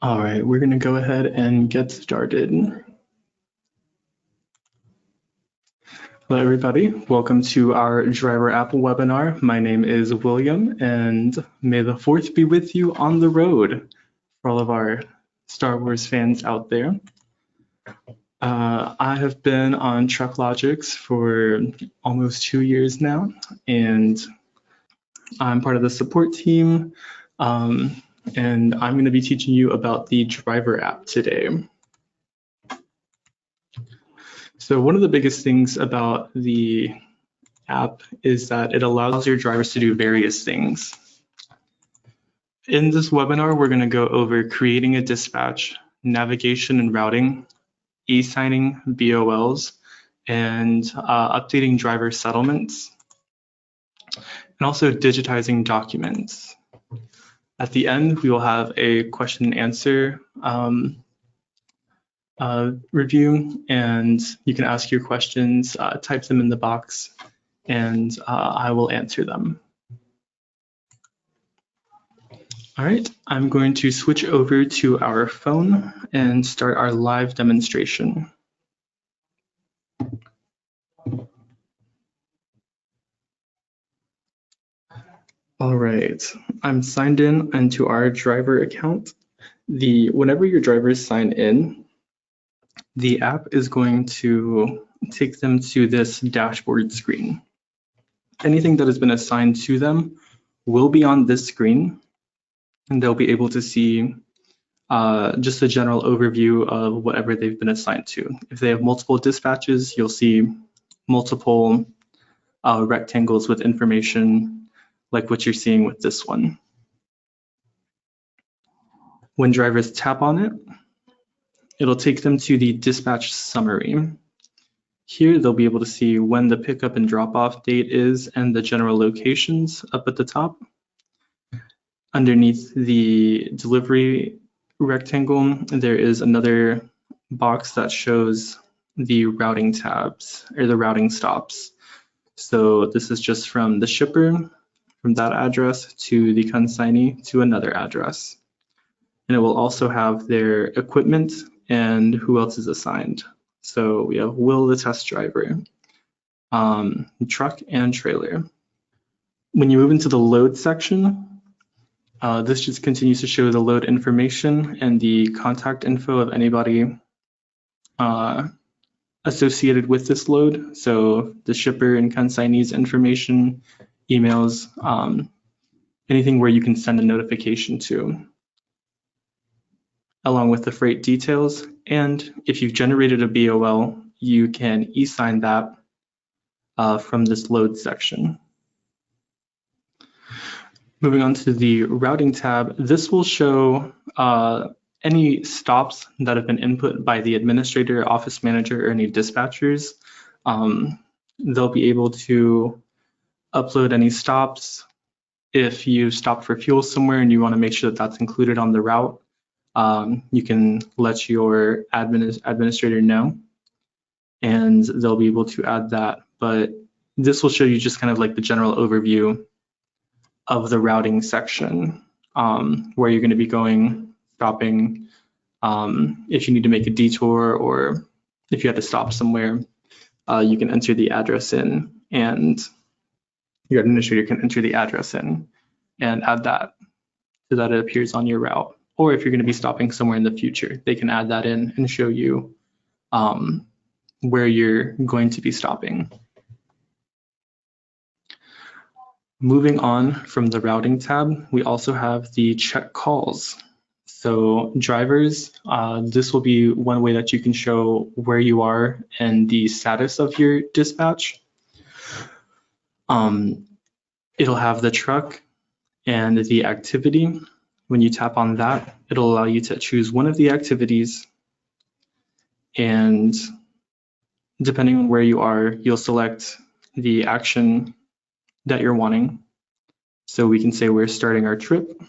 All right, we're going to go ahead and get started. Hello, everybody. Welcome to our driver app webinar. My name is William, and may the 4th be with you on the road for all of our Star Wars fans out there. I have been on TruckLogics for almost 2 years now, and I'm part of the support team. And I'm going to be teaching you about the driver app today. So one of the biggest things about the app is that it allows your drivers to do various things. In this webinar, we're going to go over creating a dispatch, navigation and routing, e-signing BOLs, and updating driver settlements, and also digitizing documents. At the end, we will have a question and answer review, and you can ask your questions, type them in the box, and I will answer them. All right, I'm going to switch over to our phone and start our live demonstration. All right, I'm signed in into our driver account. Whenever your drivers sign in, the app is going to take them to this dashboard screen. Anything that has been assigned to them will be on this screen, and they'll be able to see just a general overview of whatever they've been assigned to. If they have multiple dispatches, you'll see multiple rectangles with information like what you're seeing with this one. When drivers tap on it, it'll take them to the dispatch summary. Here, they'll be able to see when the pickup and drop-off date is and the general locations up at the top. Underneath the delivery rectangle, there is another box that shows the routing tabs or the routing stops. So this is just from the shipper, from that address to the consignee to another address. And it will also have their equipment and who else is assigned. So we have Will, the test driver, truck and trailer. When you move into the load section, this just continues to show the load information and the contact info of anybody associated with this load. So the shipper and consignee's information, emails, anything where you can send a notification to, along with the freight details. And if you've generated a BOL, you can e-sign that from this load section. Moving on to the routing tab, this will show any stops that have been input by the administrator, office manager, or any dispatchers. They'll be able to upload any stops. If you stopped for fuel somewhere and you want to make sure that that's included on the route, you can let your administrator know, and they'll be able to add that. But this will show you just kind of like the general overview of the routing section, where you're going to be going, stopping, if you need to make a detour or if you had to stop somewhere, you can enter the address in, and your administrator can enter the address in and add that so that it appears on your route. Or if you're going to be stopping somewhere in the future, they can add that in and show you where you're going to be stopping. Moving on from the routing tab, we also have the check calls. So drivers, this will be one way that you can show where you are and the status of your dispatch. It'll have the truck and the activity. When you tap on that, it'll allow you to choose one of the activities, and depending on where you are, you'll select the action that you're wanting. So we can say we're starting our trip.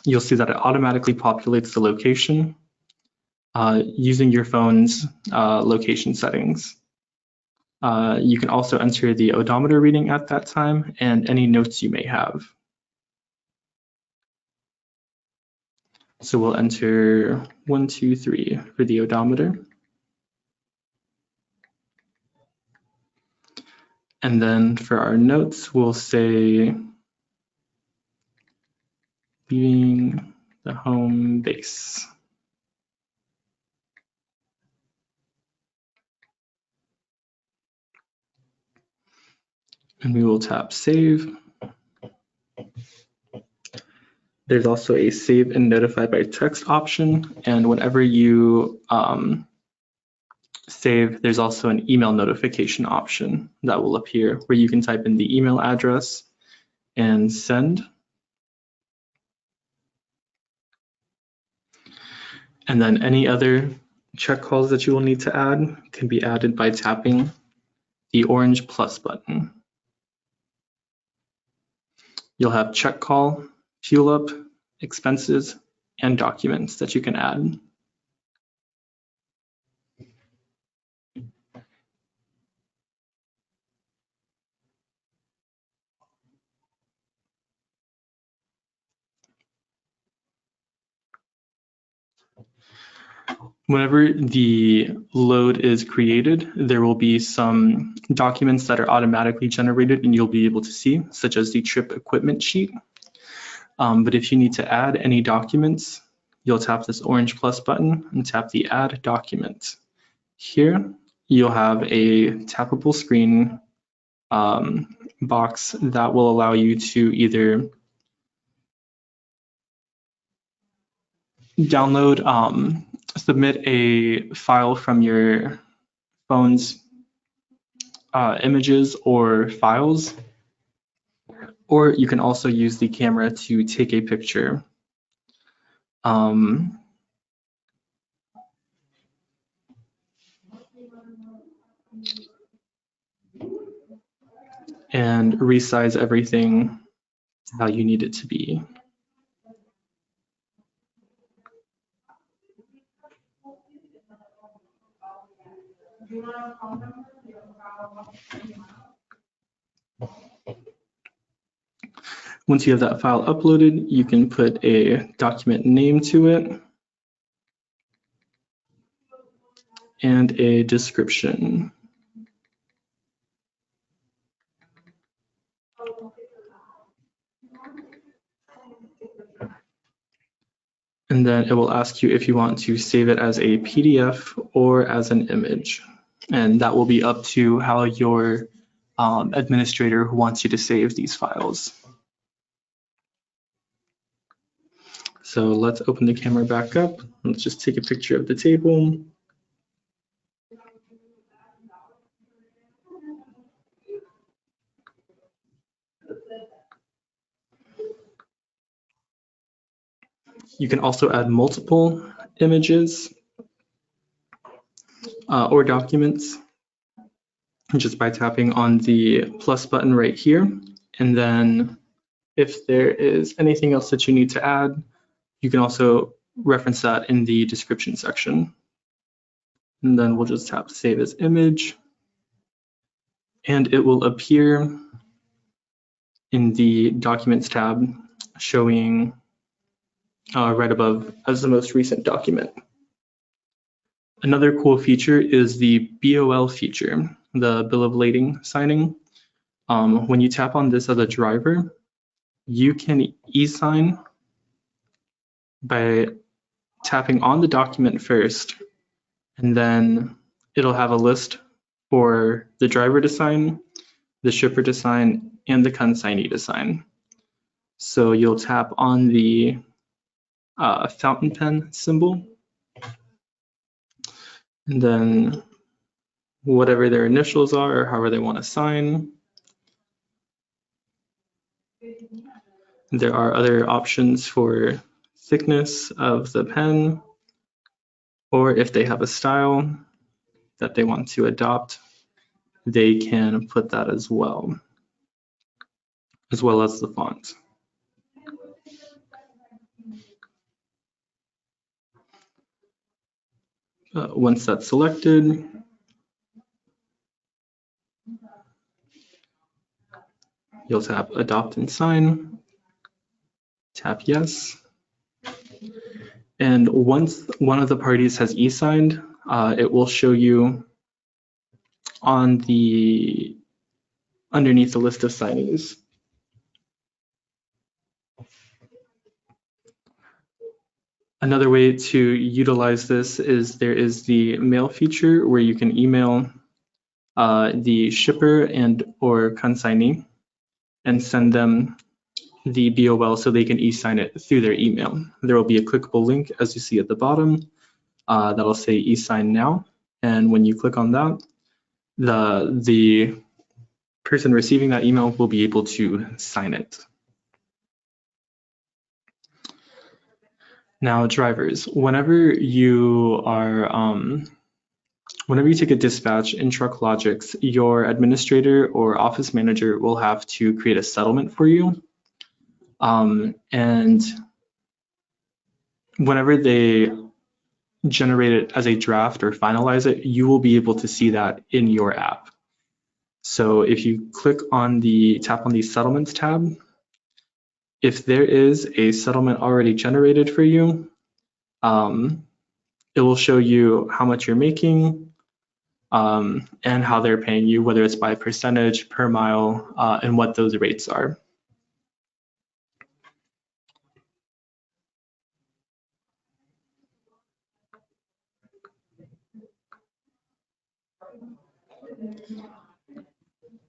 You'll see that it automatically populates the location using your phone's location settings. You can also enter the odometer reading at that time and any notes you may have. So we'll enter 1, 2, 3 for the odometer. And then for our notes, we'll say leaving the home base. And we will tap save. There's also a save and notify by text option. And whenever you save, there's also an email notification option that will appear where you can type in the email address and send. And then any other check calls that you will need to add can be added by tapping the orange plus button. You'll have check call, fuel up, expenses, and documents that you can add. Whenever the load is created, there will be some documents that are automatically generated and you'll be able to see, such as the trip equipment sheet. But if you need to add any documents, you'll tap this orange plus button and tap the add document. Here, you'll have a tappable screen box that will allow you to either download, submit a file from your phone's images or files, or you can also use the camera to take a picture. And resize everything how you need it to be. Once you have that file uploaded, you can put a document name to it and a description. And then it will ask you if you want to save it as a PDF or as an image. And that will be up to how your administrator wants you to save these files. So let's open the camera back up. Let's just take a picture of the table. You can also add multiple images or documents just by tapping on the plus button right here. And then if there is anything else that you need to add, you can also reference that in the description section. And then we'll just tap save as image. And it will appear in the documents tab showing right above as the most recent document. Another cool feature is the BOL feature, the bill of lading signing. When you tap on this as a driver, you can e-sign by tapping on the document first, and then it'll have a list for the driver to sign, the shipper to sign, and the consignee to sign. So you'll tap on the fountain pen symbol, and then whatever their initials are or however they want to sign. There are other options for thickness of the pen, or if they have a style that they want to adopt, they can put that as well as the font. Once that's selected, you'll tap adopt and sign, tap yes, And once one of the parties has e-signed, it will show you on the underneath the list of signees. Another way to utilize this is there is the mail feature where you can email the shipper and or consignee and send them the BOL so they can e-sign it through their email. There will be a clickable link, as you see at the bottom, that'll say e-sign now. And when you click on that, the person receiving that email will be able to sign it. Now, drivers, whenever you take a dispatch in TruckLogics, your administrator or office manager will have to create a settlement for you. And whenever they generate it as a draft or finalize it, you will be able to see that in your app. So if you tap on the settlements tab, if there is a settlement already generated for you, it will show you how much you're making and how they're paying you, whether it's by percentage, per mile, and what those rates are.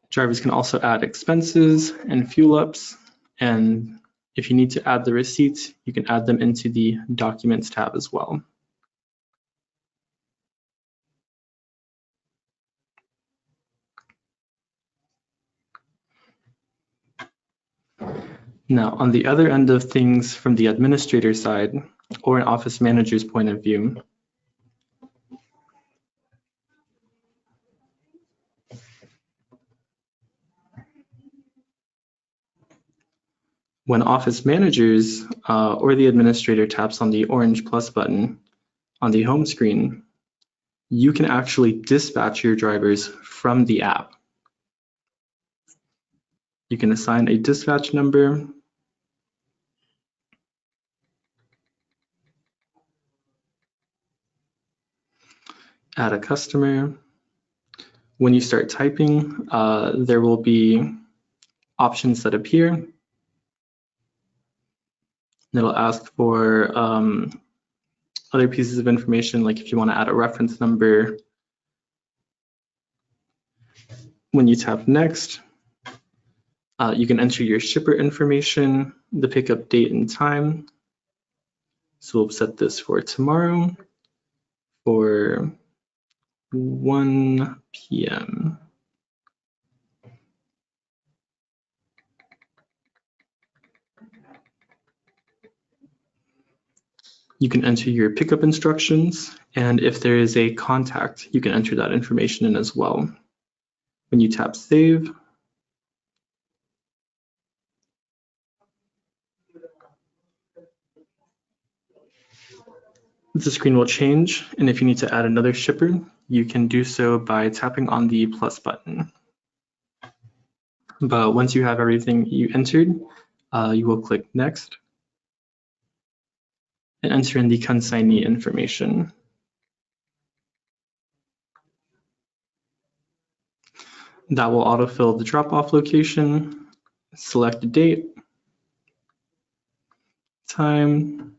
Drivers can also add expenses and fuel ups, and if you need to add the receipts, you can add them into the Documents tab as well. Now, on the other end of things from the administrator side or an office manager's point of view, when office managers or the administrator taps on the orange plus button on the home screen, you can actually dispatch your drivers from the app. You can assign a dispatch number, add a customer. When you start typing, there will be options that appear. It'll ask for other pieces of information, like if you want to add a reference number. When you tap next, you can enter your shipper information, the pickup date and time. So we'll set this for tomorrow for 1 p.m. You can enter your pickup instructions, and if there is a contact, you can enter that information in as well. When you tap save, the screen will change, and if you need to add another shipper, you can do so by tapping on the plus button. But once you have everything you entered, you will click next and enter in the consignee information. That will autofill the drop-off location, select a date, time,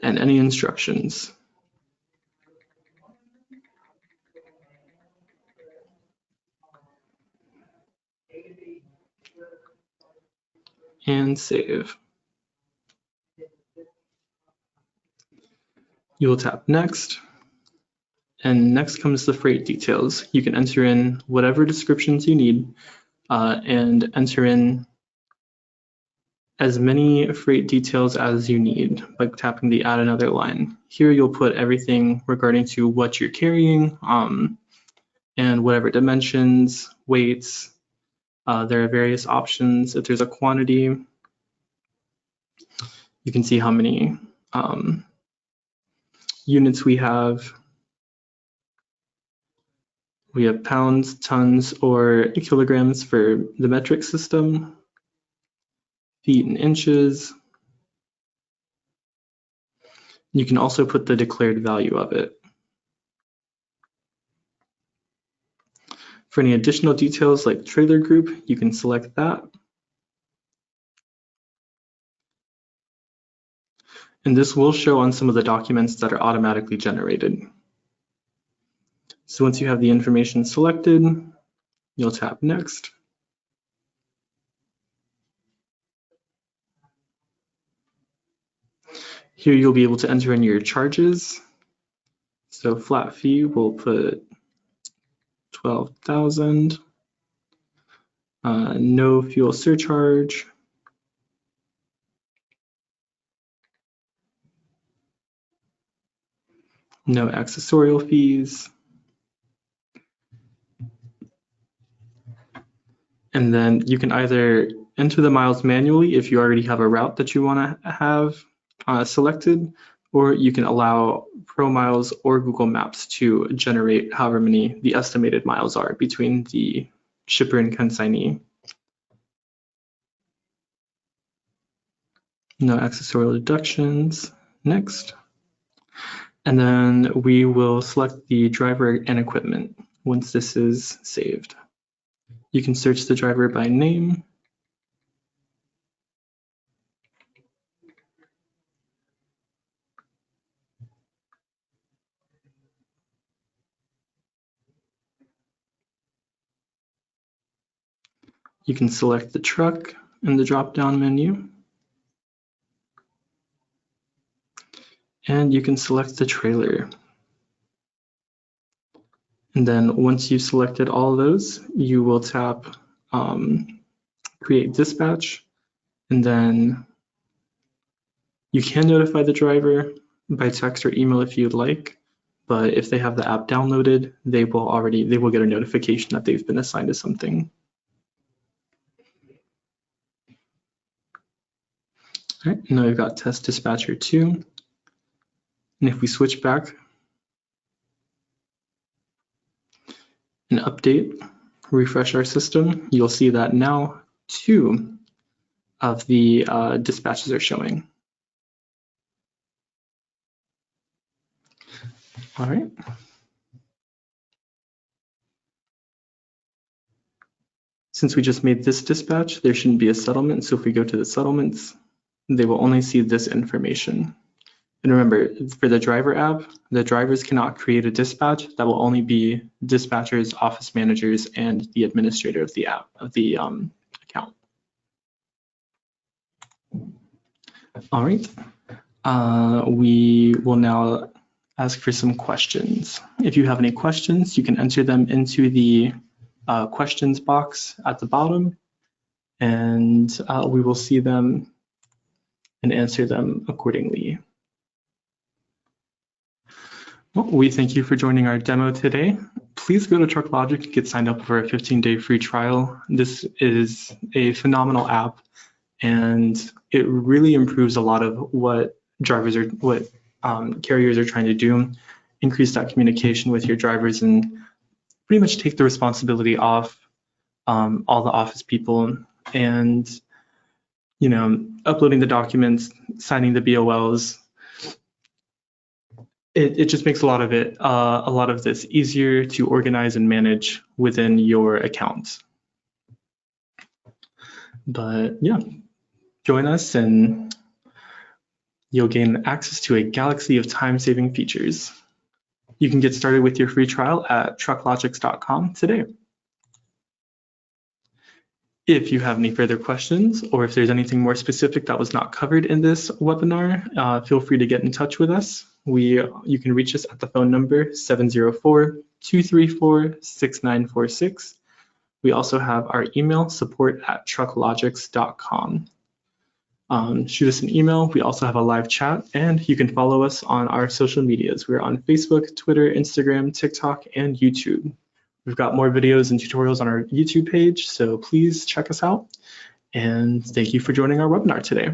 and any instructions. And save. You will tap next, and next comes the freight details. You can enter in whatever descriptions you need and enter in as many freight details as you need by tapping the add another line. Here you'll put everything regarding to what you're carrying and whatever dimensions, weights. There are various options. If there's a quantity, you can see how many units we have. We have pounds, tons, or kilograms for the metric system, feet and inches, You can also put the declared value of it. For any additional details like trailer group, you can select that. And this will show on some of the documents that are automatically generated. So once you have the information selected, you'll tap Next. Here you'll be able to enter in your charges. So flat fee, we'll put 12,000. No fuel surcharge. No accessorial fees. And then you can either enter the miles manually if you already have a route that you want to have selected, or you can allow ProMiles or Google Maps to generate however many the estimated miles are between the shipper and consignee. No accessorial deductions. Next. And then we will select the driver and equipment once this is saved. You can search the driver by name. You can select the truck in the drop-down menu. And you can select the trailer. And then once you've selected all of those, you will tap Create Dispatch. And then you can notify the driver by text or email if you'd like. But if they have the app downloaded, they will get a notification that they've been assigned to something. All right, now we've got Test Dispatcher 2. And if we switch back and update, refresh our system, you'll see that now 2 of the dispatches are showing. All right. Since we just made this dispatch, there shouldn't be a settlement. So if we go to the settlements, they will only see this information. And remember, for the driver app, the drivers cannot create a dispatch. That will only be dispatchers, office managers, and the administrator of the app, of the account. All right. We will now ask for some questions. If you have any questions, you can enter them into the questions box at the bottom, and we will see them and answer them accordingly. Well, we thank you for joining our demo today. Please go to TruckLogics and get signed up for a 15-day free trial. This is a phenomenal app, and it really improves a lot of what carriers are trying to do. Increase that communication with your drivers and pretty much take the responsibility off all the office people, and uploading the documents, signing the BOLs. It just makes a lot of this easier to organize and manage within your account. But yeah, join us and you'll gain access to a galaxy of time-saving features. You can get started with your free trial at TruckLogics.com today. If you have any further questions, or if there's anything more specific that was not covered in this webinar, feel free to get in touch with us. You can reach us at the phone number 704-234-6946. We also have our email, support@trucklogics.com. Shoot us an email. We also have a live chat, and you can follow us on our social medias. We're on Facebook, Twitter, Instagram, TikTok, and YouTube. We've got more videos and tutorials on our YouTube page, so please check us out. And thank you for joining our webinar today.